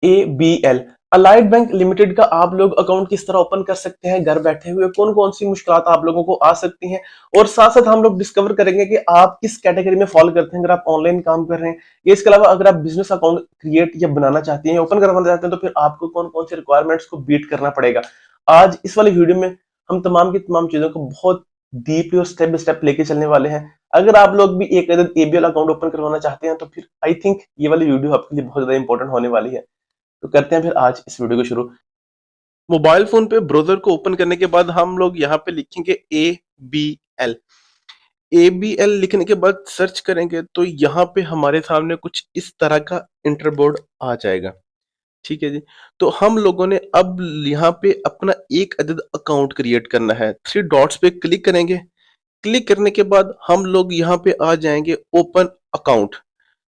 ABL allied bank limited का आप लोग अकाउंट किस तरह ओपन कर सकते हैं घर बैठे हुए, कौन कौन सी मुश्किलात आप लोगों को आ सकती हैं, और साथ साथ हम लोग डिस्कवर करेंगे कि आप किस कैटेगरी में फॉलो करते हैं। अगर आप ऑनलाइन काम कर रहे हैं या इसके अलावा अगर आप बिजनेस अकाउंट क्रिएट या बनाना चाहते हैं, ओपन करवाना चाहते हैं, तो फिर आपको कौन कौन से रिक्वायरमेंट्स को बीट करना पड़ेगा। आज इस वाली वीडियो में हम तमाम की तमाम चीजों को बहुत डीपली और स्टेप बाय स्टेप लेके चलने वाले हैं। अगर आप लोग भी एक अदद ABL अकाउंट ओपन करवाना चाहते हैं तो फिर आई थिंक ये वाली वीडियो आपके लिए बहुत ज्यादा इंपॉर्टेंट होने वाली है। तो करते हैं फिर आज इस वीडियो को शुरू। मोबाइल फोन पे ब्राउजर को ओपन करने के बाद हम लोग यहाँ पे लिखेंगे ABL। ABL लिखने के बाद सर्च करेंगे तो यहाँ पे हमारे सामने कुछ इस तरह का इंटरबोर्ड आ जाएगा। ठीक है जी। तो हम लोगों ने अब यहाँ पे अपना एक अदद अकाउंट क्रिएट करना है। थ्री डॉट्स पे क्लिक करेंगे। क्लिक करने के बाद हम लोग यहाँ पे आ जाएंगे ओपन अकाउंट।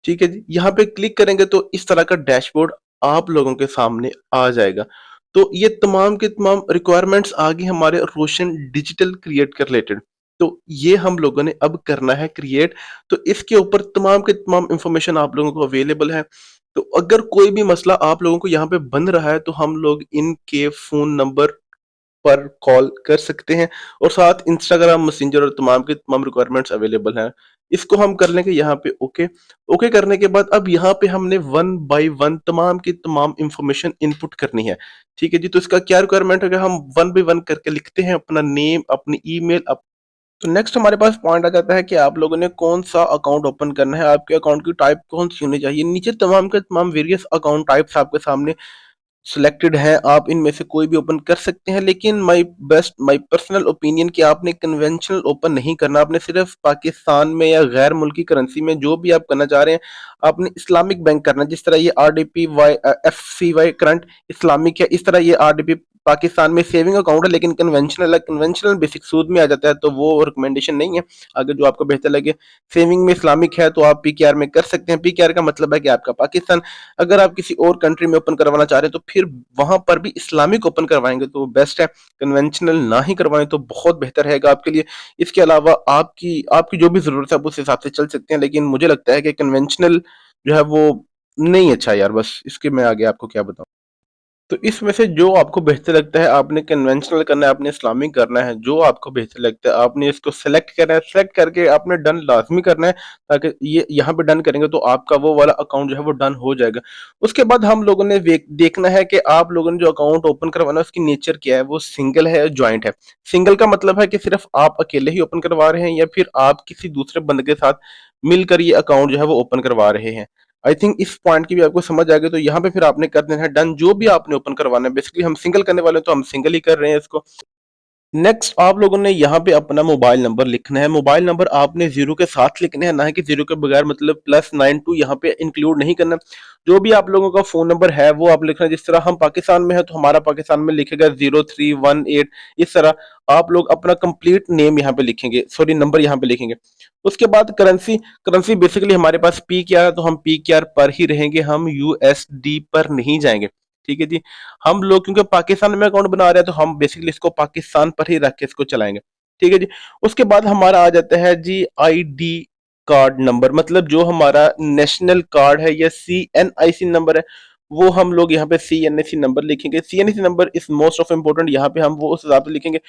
ठीक है जी। यहाँ पे क्लिक करेंगे तो इस तरह का डैशबोर्ड आप लोगों के सामने आ जाएगा। तो ये तमाम के तमाम रिक्वायरमेंट्स आ गई हमारे रोशन डिजिटल क्रिएट के रिलेटेड। तो ये हम लोगों ने अब करना है क्रिएट। तो इसके ऊपर तमाम के तमाम इंफॉर्मेशन आप लोगों को अवेलेबल है। तो अगर कोई भी मसला आप लोगों को यहाँ पे बन रहा है तो हम लोग इनके फोन नंबर पर कॉल कर सकते हैं, और साथ इंस्टाग्राम मैसेंजर और तमाम के तमाम रिक्वायरमेंट्स अवेलेबल हैं। इसको हम कर लेंगे यहाँ पे ओके। ओके करने के बाद अब यहाँ पे हमने वन बाय वन तमाम की तमाम इंफॉर्मेशन इनपुट करनी है। ठीक है जी। तो इसका क्या रिक्वायरमेंट है, हम वन बाय वन करके लिखते हैं अपना नेम, अपनी ईमेल। तो नेक्स्ट हमारे पास पॉइंट आ जाता है कि आप लोगों ने कौन सा अकाउंट ओपन करना है, आपके अकाउंट की टाइप कौन सी होनी चाहिए। नीचे तमाम के तमाम वेरियस अकाउंट टाइप्स आपके सामने सिलेक्टेड है, आप इनमें से कोई भी ओपन कर सकते हैं, लेकिन माय पर्सनल ओपिनियन कि आपने कन्वेंशनल ओपन नहीं करना। आपने सिर्फ पाकिस्तान में या गैर मुल्की करेंसी में जो भी आप करना चाह रहे हैं, आपने इस्लामिक बैंक करना है। जिस तरह ये RDPY FCY करंट इस्लामिक है, इस तरह ये RDP पाकिस्तान में सेविंग अकाउंट है लेकिन कन्वेंशनल है। कन्वेंशनल बेसिक सूद में आ जाता है, तो वो रिकमेंडेशन नहीं है। अगर जो आपको बेहतर लगे, सेविंग में इस्लामिक है तो आप PKR में कर सकते हैं। PKR का मतलब है कि आपका पाकिस्तान। अगर आप किसी और कंट्री में ओपन करवाना चाह रहे हैं तो फिर वहां पर भी इस्लामिक ओपन करवाएंगे तो बेस्ट है। कन्वेंशनल ना ही करवाएं तो बहुत बेहतर रहेगा आपके लिए। इसके अलावा आपकी आपकी जो भी जरूरत है आप उस हिसाब से चल सकते हैं, लेकिन मुझे लगता है कि कन्वेंशनल जो है वो नहीं अच्छा यार। बस इसके मैं आगे आपको क्या बताऊं। तो इसमें से जो आपको बेहतर लगता है, आपने कन्वेंशनल करना है, आपने इस्लामिक करना है, जो आपको बेहतर लगता है आपने इसको सेलेक्ट करना है। सेलेक्ट करके आपने डन लाजमी करना है, ताकि ये यहाँ पे डन करेंगे तो आपका वो वाला अकाउंट जो है वो डन हो जाएगा। उसके बाद हम लोगों ने देखना है कि आप लोगों ने जो अकाउंट ओपन करवाना है उसकी नेचर क्या है, वो सिंगल है या ज्वाइंट है। सिंगल का मतलब है कि सिर्फ आप अकेले ही ओपन करवा रहे हैं, या फिर आप किसी दूसरे बंदे के साथ मिलकर ये अकाउंट जो है वो ओपन करवा रहे हैं। आई थिंक इस पॉइंट की भी आपको समझ आ गई। तो यहाँ पे फिर आपने कर देना है डन, जो भी आपने ओपन करवाना है। बेसिकली हम सिंगल करने वाले हैं तो हम सिंगल ही कर रहे हैं इसको। नेक्स्ट आप लोगों ने यहाँ पे अपना मोबाइल नंबर लिखना है। मोबाइल नंबर आपने जीरो के साथ लिखना है, ना कि जीरो के बगैर, मतलब +92 यहाँ पे इंक्लूड नहीं करना। जो भी आप लोगों का फोन नंबर है वो आप लिखना। जिस तरह हम पाकिस्तान में है तो हमारा पाकिस्तान में लिखेगा 0318। इस तरह आप लोग अपना कंप्लीट नेम यहाँ पे लिखेंगे, सॉरी नंबर यहाँ पे लिखेंगे। उसके बाद करेंसी। करेंसी बेसिकली हमारे पास PKR है तो हम PKR पर ही रहेंगे, हम USD पर नहीं जाएंगे। ठीक है जी। हम लोग क्योंकि पाकिस्तान में अकाउंट बना रहे हैं तो हम बेसिकली इसको पाकिस्तान पर ही रख के इसको चलाएंगे। ठीक है जी। उसके बाद हमारा आ जाता है जी ID कार्ड नंबर, मतलब जो हमारा नेशनल कार्ड है या CNIC नंबर है, वो हम लोग यहाँ पे CNIC नंबर लिखेंगे। CNIC number is most of important, यहाँ पे हम वो उस हिसाब से लिखेंगे।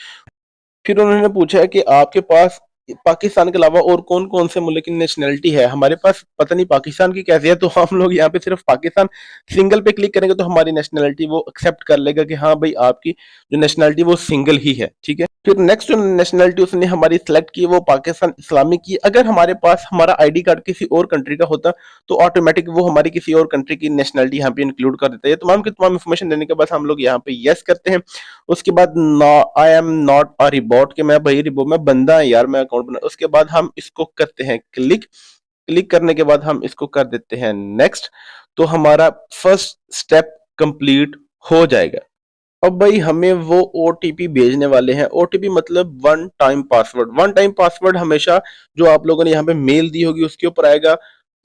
फिर उन्होंने पूछा है कि आपके पास पाकिस्तान के अलावा और कौन कौन से मुल्क की नेशनैलिटी है। हमारे पास पता नहीं पाकिस्तान की कैसी है, तो हम लोग यहाँ पे सिर्फ पाकिस्तान सिंगल पे क्लिक करेंगे तो हमारी नेशनैलिटी वो एक्सेप्ट कर लेगा कि हाँ भाई आपकी जो नेशनैलिटी वो सिंगल ही है। ठीक है। फिर नेक्स्ट जो नेशनैलिटी उसने हमारी सिलेक्ट की है वो पाकिस्तान इस्लामिक की। अगर हमारे पास हमारा ID कार्ड किसी और कंट्री का होता तो ऑटोमेटिक वो हमारी किसी और कंट्री की नेशनैलिटी यहाँ पे इंक्लूड कर देता है। तमाम की तमाम इन्फॉर्मेशन देने के बाद हम लोग यहाँ पे यस करते हैं। उसके बाद आई एम नॉट अ रिबॉट, के मैं भाई रिबो मैं बंदा है यार, मैं अकाउंट बना। उसके बाद हम इसको करते हैं क्लिक। क्लिक करने के बाद हम इसको कर देते हैं नेक्स्ट। तो हमारा फर्स्ट स्टेप कंप्लीट हो जाएगा। अब भाई हमें वो OTP भेजने वाले हैं। OTP मतलब one time password. One time password हमेशा जो आप लोगों ने यहाँ पे मेल दी होगी उसके ऊपर आएगा।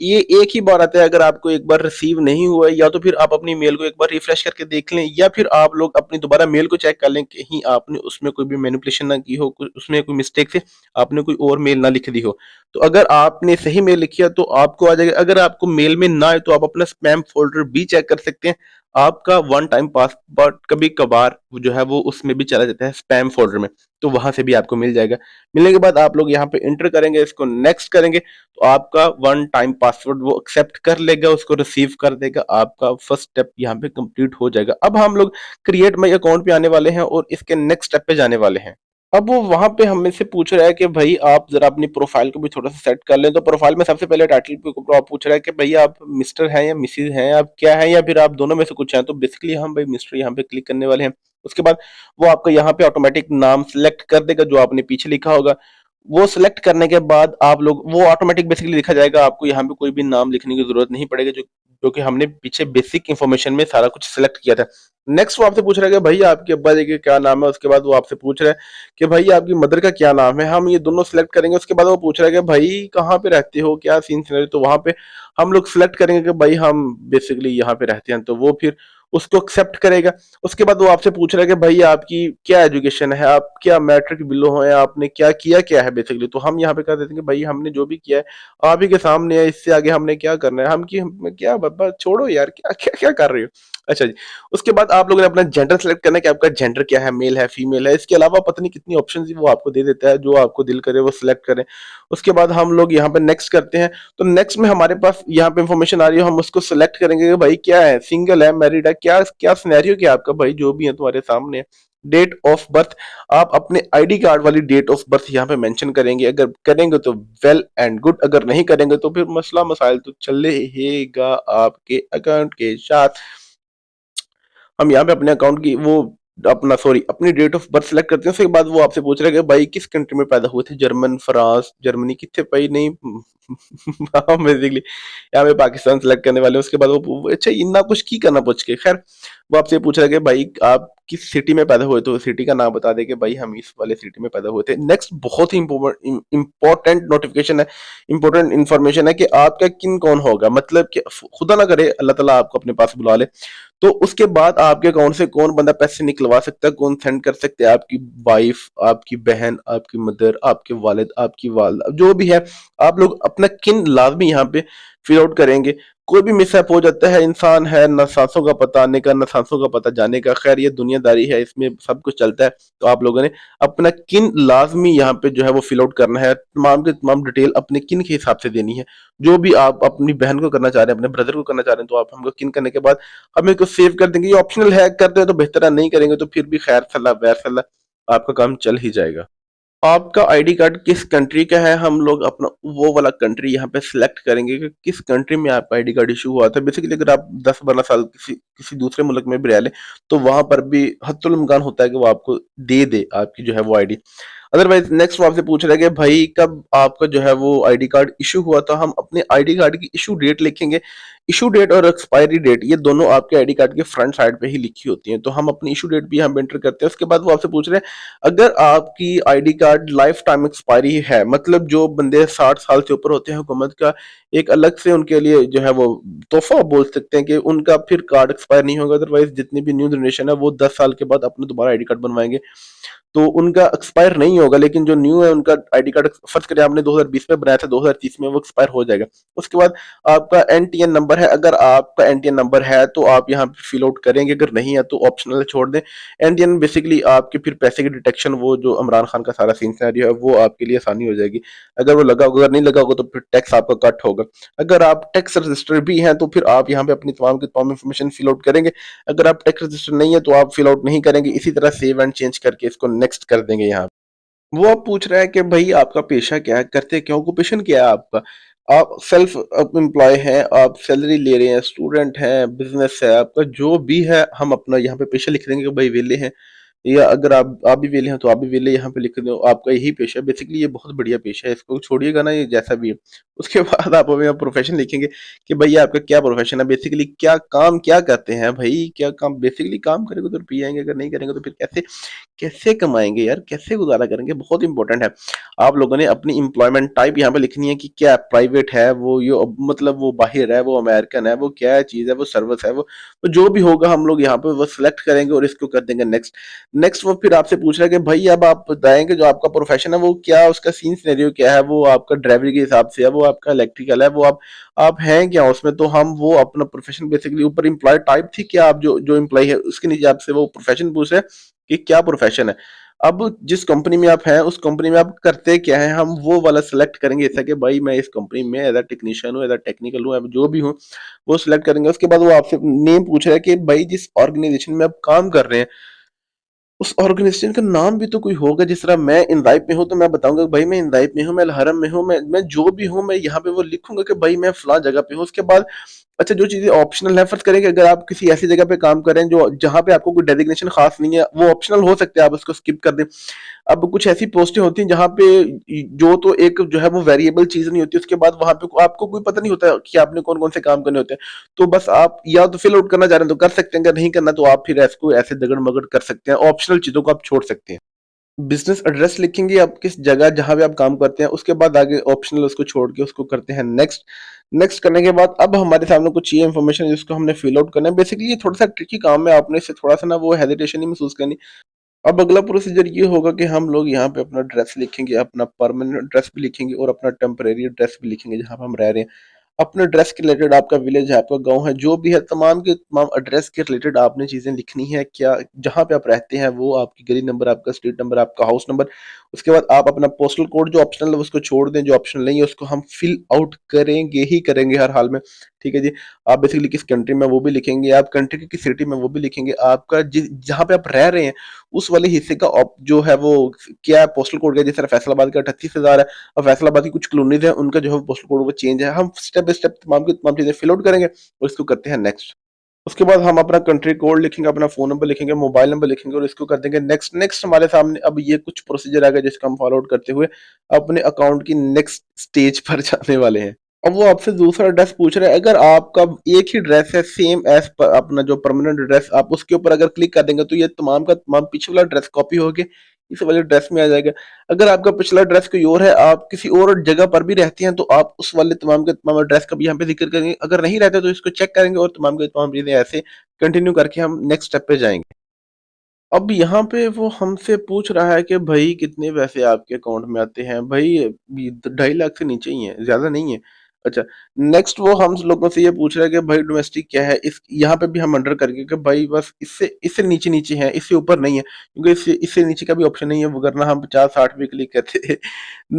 ये एक ही बार आता है। अगर आपको एक बार रिसीव नहीं हुआ है, या तो फिर आप अपनी मेल को एक बार रिफ्रेश करके देख लें, या फिर आप लोग अपनी दोबारा मेल को चेक कर लें कहीं आपने उसमें कोई भी मैनिपुलेशन ना की हो, उसमें कोई मिस्टेक से आपने कोई और मेल ना लिख दी हो। तो अगर आपने सही मेल लिखी है तो आपको आ जाएगा। अगर आपको मेल में ना आए तो आप अपना स्पैम फोल्डर भी चेक कर सकते हैं, आपका वन टाइम पासवर्ड कभी कभार जो है वो उसमें भी चला जाता है स्पैम फोल्डर में, तो वहां से भी आपको मिल जाएगा। मिलने के बाद आप लोग यहाँ पे इंटर करेंगे, इसको नेक्स्ट करेंगे, तो आपका वन टाइम पासवर्ड वो एक्सेप्ट कर लेगा, उसको रिसीव कर देगा, आपका फर्स्ट स्टेप यहाँ पे कंप्लीट हो जाएगा। अब हम लोग क्रिएट माई अकाउंट पे आने वाले हैं और इसके नेक्स्ट स्टेप पे जाने वाले हैं। अब वो वहां पे हमें से पूछ रहा है कि भाई आप जरा अपनी प्रोफाइल को भी थोड़ा सा सेट कर लें। तो प्रोफाइल में सबसे पहले टाइटल पे ऊपर आप पूछ रहा है कि भैया आप मिस्टर हैं या मिसिज हैं, आप क्या हैं, या फिर आप दोनों में से कुछ हैं। तो बेसिकली हम भाई मिस्टर यहाँ पे क्लिक करने वाले हैं। उसके बाद वो आपका यहाँ पे ऑटोमेटिक नाम सिलेक्ट कर देगा जो आपने पीछे लिखा होगा। वो सिलेक्ट करने के बाद आप लोग वो ऑटोमेटिक बेसिकली लिखा जाएगा, आपको यहाँ पे कोई भी नाम लिखने की जरूरत नहीं पड़ेगी, जो क्योंकि हमने पीछे बेसिक इंफॉर्मेशन में सारा कुछ सिलेक्ट किया था। नेक्स्ट वो आपसे पूछ रहा है कि भाई आपके अब्बा जी का क्या नाम है। उसके बाद वो आपसे पूछ रहा है कि भाई आपकी मदर का क्या नाम है। हम ये दोनों सिलेक्ट करेंगे। उसके बाद वो पूछ रहा है कि भाई कहाँ पे रहते हो, क्या सीन सिनेरियो। तो वहां पे हम लोग सिलेक्ट करेंगे कि भाई हम बेसिकली यहाँ पे रहते हैं, तो वो फिर उसको एक्सेप्ट करेगा। उसके बाद वो आपसे पूछ रहा है कि भाई आपकी क्या एजुकेशन है, आप क्या मैट्रिक बिलो हो, या आपने क्या किया क्या है बेसिकली। तो हम यहाँ पे कह देते हैं कि भाई हमने जो भी किया है आप ही के सामने है, इससे आगे हमने क्या करना है, हम क्या बाबा छोड़ो यार, क्या क्या क्या कर रहे हो। अच्छा जी। उसके बाद आप लोगों ने अपना जेंडर सेलेक्ट करना है कि आपका जेंडर क्या है, मेल है फीमेल है। इसके अलावा पता नहीं कितनी ऑप्शन वो आपको दे देता है, जो आपको दिल करे वो सिलेक्ट करें। उसके बाद हम लोग यहाँ पे नेक्स्ट करते हैं। तो नेक्स्ट में हमारे पास यहाँ पे इंफॉर्मेशन आ रही है, हम उसको सिलेक्ट करेंगे कि भाई क्या है, सिंगल है, मैरिड है, क्या क्या सिनेरियो क्या है आपका, भाई जो भी है तुम्हारे सामने है। डेट ऑफ बर्थ आप अपने आईडी कार्ड वाली डेट ऑफ बर्थ यहाँ पे मेंशन करेंगे। अगर करेंगे तो वेल एंड गुड, अगर नहीं करेंगे तो फिर मसला मसाइल तो चलेगा आपके अकाउंट के साथ। हम यहाँ पे अपने अकाउंट की वो अपना सॉरी अपनी डेट ऑफ बर्थ सेलेक्ट करते हैं। उसके बाद वो आपसे पूछ रहा है कि भाई किस कंट्री में पैदा हुए थे, जर्मन, फ्रांस, जर्मनी, कितने भाई नहीं। हाँ बेसिकली यहाँ पे पाकिस्तान सेलेक्ट करने वाले हैं। उसके बाद वो अच्छा इतना कुछ की करना पूछ के, खैर वो आपसे पूछ रहा है कि भाई आप किस सिटी में पैदा हुए, तो सिटी का नाम बता दे कि भाई हम इस वाले सिटी में पैदा हुए थे। नेक्स्ट बहुत ही इंपॉर्टेंट नोटिफिकेशन है, इंपॉर्टेंट इन्फॉर्मेशन है कि आपका किन कौन होगा, मतलब कि खुदा ना करे अल्लाह ताला आपको अपने पास बुला ले, तो उसके बाद आपके अकाउंट से कौन बंदा पैसे निकलवा सकता है, कौन सेंड कर सकते हैं, आपकी वाइफ, आपकी बहन, आपकी मदर, आपके वालिद, आपकी वालदा, जो भी है। आप लोग अपना किन लाजमी यहाँ पे फिल आउट करेंगे। कोई भी मिसअप हो जाता है, इंसान है, न सांसों का पता आने का, न सांसों का पता जाने का। खैर ये दुनियादारी है, इसमें सब कुछ चलता है। तो आप लोगों ने अपना किन लाजमी यहाँ पे जो है वो फिल आउट करना है, तमाम के तमाम डिटेल अपने किन के हिसाब से देनी है। जो भी आप अपनी बहन को करना चाह रहे हैं, अपने ब्रदर को करना चाह रहे हैं, तो आप हमको किन करने के बाद हम इसको सेव कर देंगे। ये ऑप्शनल है, करते हैं तो बेहतर है, नहीं करेंगे तो फिर भी खैर सलाह वैर सलाह आपका काम चल ही जाएगा। आपका आईडी कार्ड किस कंट्री का है, हम लोग अपना वो वाला कंट्री यहाँ पे सिलेक्ट करेंगे कि किस कंट्री में आपका आईडी कार्ड इशू हुआ था। बेसिकली अगर आप 10-12 साल किसी किसी दूसरे मुल्क में भी रह लें, तो वहां पर भी हत्तुल इम्कान होता है कि वो आपको दे दे आपकी जो है वो आईडी। अदरवाइज नेक्स्ट वो आपसे पूछ रहा है कि भाई कब आपका जो है वो आईडी कार्ड इशू हुआ था। हम अपने आईडी कार्ड की इशू डेट लिखेंगे। इशू डेट और एक्सपायरी डेट ये दोनों आपके आईडी कार्ड के फ्रंट साइड पे ही लिखी होती हैं, तो हम अपनी इशू डेट भी यहाँ पे एंटर करते हैं। उसके बाद वो आपसे पूछ रहे हैं अगर आपकी ID card life time expiry है, मतलब जो बंदे 60 साल से ऊपर होते हैं, हुकूमत का एक अलग से उनके लिए जो है वो तोहफा बोल सकते हैं कि उनका फिर कार्ड एक्सपायर नहीं होगा। अदरवाइज जितनी भी न्यू जनरेशन है वो 10 साल के बाद अपने दोबारा आईडी कार्ड बनवाएंगे, तो उनका एक्सपायर नहीं होगा। लेकिन जो न्यू है उनका आईडी कार्ड फर्ज करें आपने 2020 में बनाया था, 2030 में वो एक्सपायर हो जाएगा। उसके बाद आपका एनटीएन नंबर है, अगर आपका एनटीएन नंबर है तो आप यहाँ पे फिल आउट करेंगे, अगर नहीं है तो ऑप्शनल छोड़ दें। एनटीएन बेसिकली आपके फिर पैसे की डिटेक्शन, वो जो इमरान खान का सारा सीन सिनेरियो है वो आपके लिए आसानी हो जाएगी। अगर वो लगा होगा, अगर नहीं लगा होगा तो फिर टैक्स आपका कट होगा। अगर आप टैक्स रजिस्टर भी हैं तो फिर आप यहाँ पे अपनी तमाम की तमाम इन्फॉर्मेशन फिल आउट करेंगे। अगर आप टैक्स रजिस्टर नहीं है तो आप फिल आउट नहीं करेंगे। इसी तरह सेव एंड चेंज करके इसको नेक्स्ट कर देंगे। यहाँ वो आप पूछ रहा है कि भाई आपका पेशा क्या है, करते क्या, ऑक्यूपेशन क्या है आपका। आप सेल्फ एम्प्लॉय हैं, आप सैलरी ले रहे हैं, स्टूडेंट हैं, बिजनेस है आपका, जो भी है हम अपना यहाँ पे पेशा लिख देंगे कि भाई वेले हैं, या अगर आप भी वेले हैं तो आप भी वेले यहाँ पे लिख दो, आपका यही पेशा है। बेसिकली ये बहुत बढ़िया पेशा है, इसको छोड़िएगा ना, ये जैसा भी है। उसके बाद आप हमें प्रोफेशन लिखेंगे कि भैया आपका क्या प्रोफेशन है, बेसिकली क्या काम क्या करते हैं भाई, क्या काम, बेसिकली काम करेंगे तो रुपये आएंगे, अगर नहीं करेंगे तो फिर कैसे कैसे कमाएंगे यार, कैसे गुजारा करेंगे, बहुत इंपॉर्टेंट है। आप लोगों ने अपनी एम्प्लॉयमेंट टाइप यहाँ पे लिखनी है कि क्या प्राइवेट है वो, यो मतलब वो बाहर है, वो अमेरिकन है, वो क्या चीज़ है, वो सर्विस है, वो तो जो भी होगा हम लोग यहाँ पे वो सिलेक्ट करेंगे और इसको कर देंगे नेक्स्ट। नेक्स्ट वो फिर आपसे पूछ रहा है कि भाई अब आप बताएंगे जो आपका प्रोफेशन है वो क्या, उसका सीन सिनेरियो क्या है, वो आपका ड्राइवरी के हिसाब से है, वो आपका इलेक्ट्रिकल है, वो आप हैं क्या उसमें, तो हम वो अपना प्रोफेशन बेसिकली ऊपर एम्प्लॉय टाइप थी क्या, आप जो जो एम्प्लॉय है उसके नीचे आपसे वो प्रोफेशन पूछ रहे हैं कि क्या प्रोफेशन है। अब जिस कंपनी में आप हैं उस कंपनी में आप करते क्या है, हम वो वाला सेलेक्ट करेंगे, ऐसा कि भाई मैं इस कंपनी में एज अ टेक्नीशियन हूँ, एज अ टेक्निकल हूँ, अब जो भी हूँ वो सिलेक्ट करेंगे। उसके बाद वो आपसे नेम पूछ रहा है कि भाई जिस ऑर्गेनाइजेशन में आप काम कर रहे हैं उस ऑर्गेनाइजेशन का नाम भी तो कोई होगा। जिस तरह मैं इंदाइप में हूँ तो मैं बताऊंगा कि भाई मैं इंदाइप में हूँ, मैं अलहरम में हूँ, मैं जो भी हूँ मैं यहाँ पे वो लिखूंगा कि भाई मैं फलां जगह पे हूँ। उसके बाद अच्छा जो चीजें ऑप्शनल है, फर्ज करें कि अगर आप किसी ऐसी जगह पे काम कर रहे हैं जो जहाँ पे आपको कोई डेजिग्नेशन खास नहीं है, वो ऑप्शनल हो सकते हैं, आप उसको स्किप कर दें। अब कुछ ऐसी पोस्टें होती हैं जहाँ पे जो तो एक जो है वो वेरिएबल चीज नहीं होती, उसके बाद वहां पे आपको कोई पता नहीं होता कि आपने कौन कौन से काम करने होते हैं। तो बस आप या तो फिल आउट करना चाह रहे हैं तो कर सकते हैं, अगर नहीं करना तो आप फिर इसको ऐसे दगड़ मगड़ कर सकते हैं, ऑप्शनल चीजों को आप छोड़ सकते हैं। बिजनेस एड्रेस लिखेंगे आप किस जगह जहां पे आप काम करते हैं, उसके बाद आगे ऑप्शनल उसको छोड़ के उसको करते हैं नेक्स्ट। नेक्स्ट करने के बाद अब हमारे सामने कुछ ये इन्फॉर्मेशन है जिसको हमने फिल आउट करना है। बेसिकली ये थोड़ा सा ट्रिकी काम है, आपने इसे थोड़ा सा ना वो हेजिटेशन ही महसूस करनी। अब अगला प्रोसीजर ये होगा कि हम लोग यहाँ पे अपना एड्रेस लिखेंगे, अपना परमानेंट एड्रेस भी लिखेंगे और अपना टेम्परेरी एड्रेस भी लिखेंगे जहाँ पे हम रह रहे हैं। अपने एड्रेस के रिलेटेड आपका विलेज है, आपका गांव है, जो भी है तमाम के तमाम एड्रेस के रिलेटेड आपने चीजें लिखनी है। क्या जहाँ पे आप रहते हैं वो आपकी गली नंबर, आपका स्ट्रीट नंबर, आपका हाउस नंबर। उसके बाद आप अपना पोस्टल कोड जो ऑप्शनल है उसको छोड़ दें, जो ऑप्शनल नहीं है उसको हम फिल आउट करेंगे ही करेंगे हर हाल में। ठीक है जी। आप बेसिकली किस कंट्री में वो भी लिखेंगे, आप कंट्री की किस सिटी में वो भी लिखेंगे, आपका जहाँ पे आप रह रहे हैं उस वाले हिस्से का जो है वो क्या पोस्टल कोड है। जिस तरह फैसलाबाद का 38,000 है, और फैसलाबाद की कुछ कॉलोनीज है उनका जो है पोस्टल कोड वो चेंज है। हम स्टेप बाय स्टेप तमाम की तमाम चीजें फिल आउट करेंगे और इसको करते हैं नेक्स्ट। उसके बाद हम अपना कंट्री कोड लिखेंगे, अपना फोन नंबर लिखेंगे, मोबाइल नंबर लिखेंगे और इसको कर देंगे नेक्स्ट। नेक्स्ट हमारे सामने अब ये कुछ प्रोसीजर आ गया जिसका हम फॉलो आउट करते हुए अपने अकाउंट की नेक्स्ट स्टेज पर जाने वाले हैं। अब वो आपसे दूसरा एड्रेस पूछ रहा है, अगर आपका एक ही एड्रेस है सेम एज अपना जो परमानेंट एड्रेस, आप उसके ऊपर अगर क्लिक कर देंगे तो ये तमाम का तमाम पीछे वाला एड्रेस कॉपी होके इस वाले एड्रेस में आ जाएगा। अगर आपका पिछला एड्रेस कोई और है, आप किसी और जगह पर भी रहते हैं, तो आप उस वाले तमाम के तमाम एड्रेस का भी यहाँ पे जिक्र करेंगे। अगर नहीं रहते तो इसको चेक करेंगे और तमाम के तमाम चीजें ऐसे कंटिन्यू करके हम नेक्स्ट स्टेप पे जाएंगे। अब यहाँ पे वो हमसे पूछ रहा है कि भाई कितने पैसे आपके अकाउंट में आते हैं। भाई ये 2.5 लाख से नीचे ही है, ज्यादा नहीं है। अच्छा। नेक्स्ट वो हम लोगों से ये पूछ रहा है कि भाई डोमेस्टिक क्या है। इस यहाँ पे भी हम अंडर करेंगे कि भाई बस इससे इससे नीचे नीचे है, इससे ऊपर नहीं है, क्योंकि इससे इससे नीचे का भी ऑप्शन नहीं है, वो करना हम 50-60 भी क्लिक करते थे।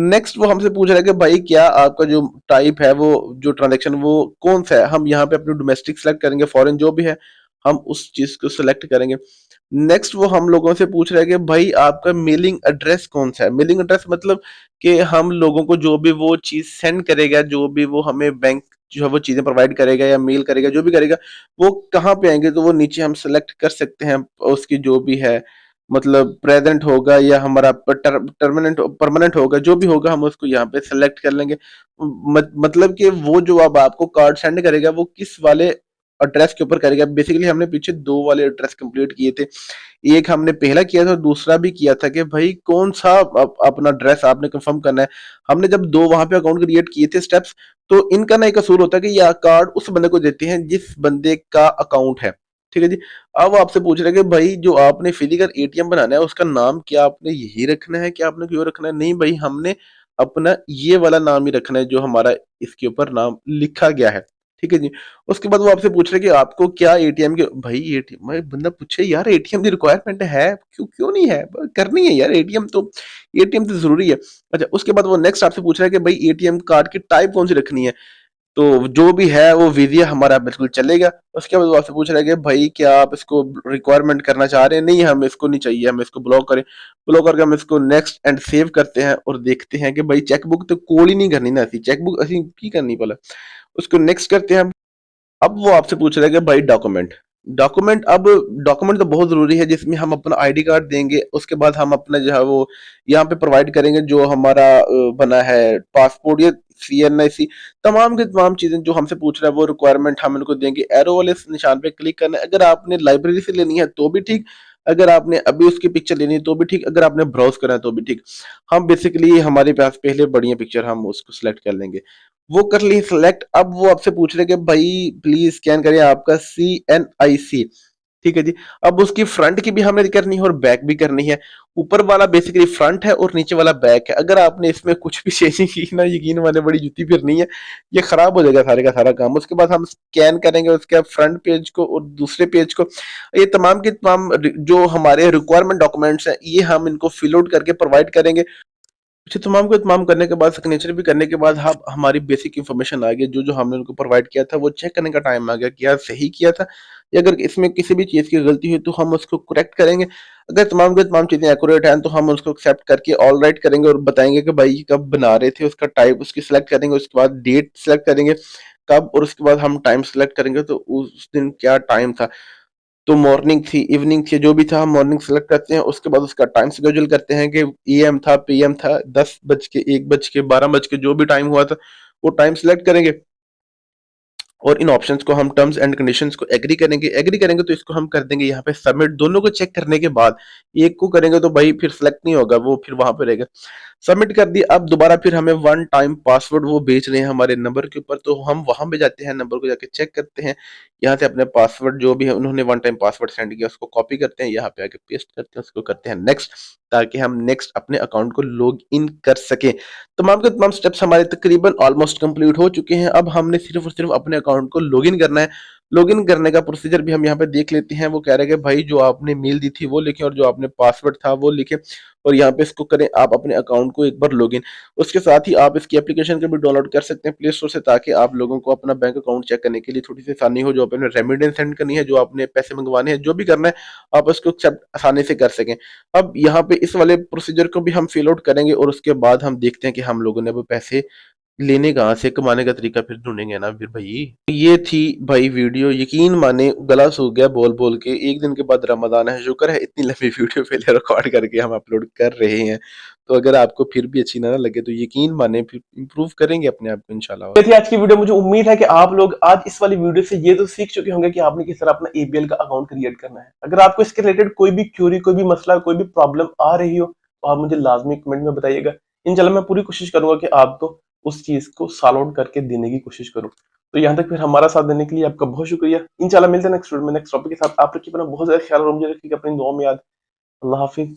नेक्स्ट वो हमसे पूछ रहा है कि भाई क्या आपका जो टाइप है वो जो ट्रांजेक्शन वो कौन सा है। हम यहाँ पे अपनी डोमेस्टिक सेलेक्ट करेंगे, फॉरेन जो भी है हम उस चीज को सिलेक्ट करेंगे। नेक्स्ट वो हम लोगों से पूछ रहा है कि भाई आपका मेलिंग एड्रेस कौन सा है। मेलिंग एड्रेस मतलब कि हम लोगों को जो भी वो चीज सेंड करेगा, जो भी वो हमें बैंक जो है वो चीजें प्रोवाइड करेगा या मेल करेगा, जो भी करेगा वो कहाँ पे आएंगे, तो वो नीचे हम सेलेक्ट कर सकते हैं उसकी जो भी है, मतलब प्रेजेंट होगा या हमारा टर्मिनेंट परमानेंट होगा, जो भी होगा हम उसको यहाँ पे सेलेक्ट कर लेंगे। मतलब कि वो जो अब आपको कार्ड सेंड करेगा वो किस वाले एड्रेस के ऊपर करेगा। बेसिकली हमने पीछे दो वाले एड्रेस कंप्लीट किए थे, एक हमने पहला किया था और दूसरा भी किया था कि भाई कौन सा अपना एड्रेस आपने कंफर्म करना है। हमने जब दो वहां पे अकाउंट क्रिएट किए थे स्टेप्स, तो इनका ना एक असूल होता है कि यह कार्ड उस बंदे को देते हैं जिस बंदे का अकाउंट है। ठीक है जी। अब वो आपसे पूछ रहे हैं कि भाई जो आपने फिजिकल एटीएम बनाना है उसका नाम क्या आपने यही रखना है, क्या आपने कोई और रखना है। नहीं भाई, हमने अपना ये वाला नाम ही रखना है जो हमारा इसके ऊपर नाम लिखा गया है। ठीक है जी। उसके बाद वो आपसे पूछ रहे हैं कि आपको क्या एटीएम के, भाई एटीएम भाई बंदा पूछे यार एटीएम की रिक्वायरमेंट है, क्यों क्यों नहीं है, करनी है यार एटीएम तो, एटीएम तो जरूरी है। अच्छा, उसके बाद वो नेक्स्ट आपसे पूछ रहा है कि भाई एटीएम कार्ड की टाइप कौन सी रखनी है। तो जो भी है वो वीजिया हमारा बिल्कुल चलेगा। उसके बाद वो आपसे पूछ रहा है कि भाई क्या आप इसको रिक्वायरमेंट करना चाह रहे हैं। नहीं, हम इसको नहीं चाहिए, हम इसको ब्लॉक करें। ब्लॉक करके हम इसको नेक्स्ट एंड सेव करते हैं और देखते हैं कि भाई चेकबुक तो कोल ही नहीं करनी ना, ऐसी चेकबुक असी की करनी पड़ा। उसको नेक्स्ट करते हैं। अब वो आपसे पूछ रहा है कि भाई डॉक्यूमेंट, अब डॉक्यूमेंट तो बहुत जरूरी है जिसमें हम अपना आईडी कार्ड देंगे। उसके बाद हम अपना जो है वो यहाँ पे प्रोवाइड करेंगे जो हमारा बना है पासपोर्ट या CNIC, तमाम की तमाम चीजें जो हमसे पूछ रहा है वो रिक्वायरमेंट हम इनको देंगे। एरो वाले निशान पे क्लिक करना है। अगर आपने लाइब्रेरी से लेनी है तो भी ठीक, अगर आपने अभी उसकी पिक्चर लेनी है तो भी ठीक, अगर आपने ब्राउज करना है तो भी ठीक। हम बेसिकली हमारे पास पहले बढ़िया पिक्चर, हम उसको सिलेक्ट कर लेंगे। वो कर ली सिलेक्ट। अब वो आपसे पूछ रहे कि भाई प्लीज स्कैन करिए आपका CNIC। ठीक है जी। अब उसकी फ्रंट की भी हमने करनी है और बैक भी करनी है। ऊपर वाला बेसिकली फ्रंट है और नीचे वाला बैक है। अगर आपने इसमें कुछ भी चेंजिंग की ना, यकीन माने बड़ी जुती फिरनी है, ये खराब हो जाएगा सारे का सारा काम। उसके बाद हम स्कैन करेंगे उसके फ्रंट पेज को और दूसरे पेज को। ये तमाम के तमाम जो हमारे रिक्वायरमेंट डॉक्यूमेंट्स हैं, ये हम इनको फिल आउट करके प्रोवाइड करेंगे। इसे तमाम को इत्माम करने के बाद, सिग्नेचर भी करने के बाद, हम हमारी बेसिक इन्फॉर्मेशन आ गई। जो जो हमने उनको प्रोवाइड किया था वो चेक करने का टाइम आ गया कि यार सही किया था, या अगर इसमें किसी भी चीज़ की गलती हुई तो हम उसको करेक्ट करेंगे। अगर तमाम की तमाम चीज़ें एक्यूरेट हैं तो हम उसको एक्सेप्ट करके ऑल राइट करेंगे और बताएंगे कि भाई कब बना रहे थे, उसका टाइप उसकी सिलेक्ट करेंगे। उसके बाद डेट सिलेक्ट करेंगे कब, और उसके बाद हम टाइम सिलेक्ट करेंगे तो उस दिन क्या टाइम था। तो मॉर्निंग थी, इवनिंग थी, जो भी था हम मॉर्निंग सेलेक्ट करते हैं। उसके बाद उसका टाइम शेड्यूल करते हैं कि AM था, PM था, 10 बज के, 1 बज के, 12 बज के, जो भी टाइम हुआ था वो टाइम सेलेक्ट करेंगे। और इन ऑप्शंस को हम टर्म्स एंड कंडीशंस को एग्री करेंगे तो इसको हम कर देंगे यहाँ पे सबमिट। दोनों को चेक करने के बाद एक को करेंगे तो भाई फिर सेलेक्ट नहीं होगा, वो फिर वहां पे रहेगा। सबमिट कर दिया। अब दोबारा फिर हमें वन टाइम पासवर्ड वो भेज रहे हैं हमारे नंबर के ऊपर, तो हम वहां पे जाते हैं, नंबर को जाके चेक करते हैं। यहाँ से अपने पासवर्ड जो भी है उन्होंने वन टाइम पासवर्ड सेंड किया उसको कॉपी करते हैं, यहाँ पे आके पेस्ट करते हैं, उसको करते हैं नेक्स्ट, ताकि हम नेक्स्ट अपने अकाउंट को लॉग इन कर सके। तमाम के तमाम स्टेप्स हमारे तकरीबन ऑलमोस्ट कंप्लीट हो चुके हैं। अब हमने सिर्फ और सिर्फ अपने अकाउंट को लॉगिन करना है। लॉगिन करने का प्रोसीजर भी हम यहाँ पे देख लेते हैं। वो कह रहे हैं कि भाई जो आपने मेल दी थी वो लिखें और जो आपने पासवर्ड था वो लिखें, और यहाँ पे इसको करें आप अपने अकाउंट को एक बार लॉगिन। उसके साथ ही आप इसकी एप्लीकेशन को भी डाउनलोड कर सकते हैं प्ले स्टोर से, ताकि आप लोगों को अपना बैंक अकाउंट चेक करने के लिए थोड़ी सी आसानी हो। जो आपने रेमिडेंस सेंड करनी है, जो आपने पैसे मंगवाने हैं, जो भी करना है, आप उसको एक्सेप्ट आसानी से कर सकें। अब यहाँ पे इस वाले प्रोसीजर को भी हम फिल आउट करेंगे और उसके बाद हम देखते हैं कि हम लोगों ने वो पैसे लेने कहाँ से, कमाने का तरीका फिर ढूंढेंगे ना फिर भाई। ये थी भाई वीडियो, यकीन माने गला सूख गया बोल बोल के। एक दिन के बाद रमजान है, शुक्र है इतनी लंबी वीडियो पहले रिकॉर्ड करके हम अपलोड कर रहे हैं। तो अगर आपको फिर भी अच्छी ना लगे तो यकीन माने फिर इम्प्रूव करेंगे अपने आप को इंशाल्लाह। ये थी आज की वीडियो। मुझे उम्मीद है कि आप लोग आज इस वाली वीडियो से ये तो सीख चुके होंगे कि आपने किस तरह अपना ABL का अकाउंट क्रिएट करना है। अगर आपको इसके रिलेटेड कोई भी क्यूरी, कोई भी मसला, कोई भी प्रॉब्लम आ रही हो तो आप मुझे लाजमी कमेंट में बताइएगा। इंशाल्लाह मैं पूरी कोशिश करूंगा कि आपको उस चीज को सॉल्व आउट करके देने की कोशिश करूं। तो यहाँ तक फिर हमारा साथ देने के लिए आपका बहुत शुक्रिया। इंशाल्लाह मिलते हैं नेक्स्ट वीडियो में नेक्स्ट टॉपिक के साथ। आप रखिए अपना बहुत ज्यादा ख्याल और मुझे रखिएगा अपनी दुआ में याद। अल्लाह हाफिज।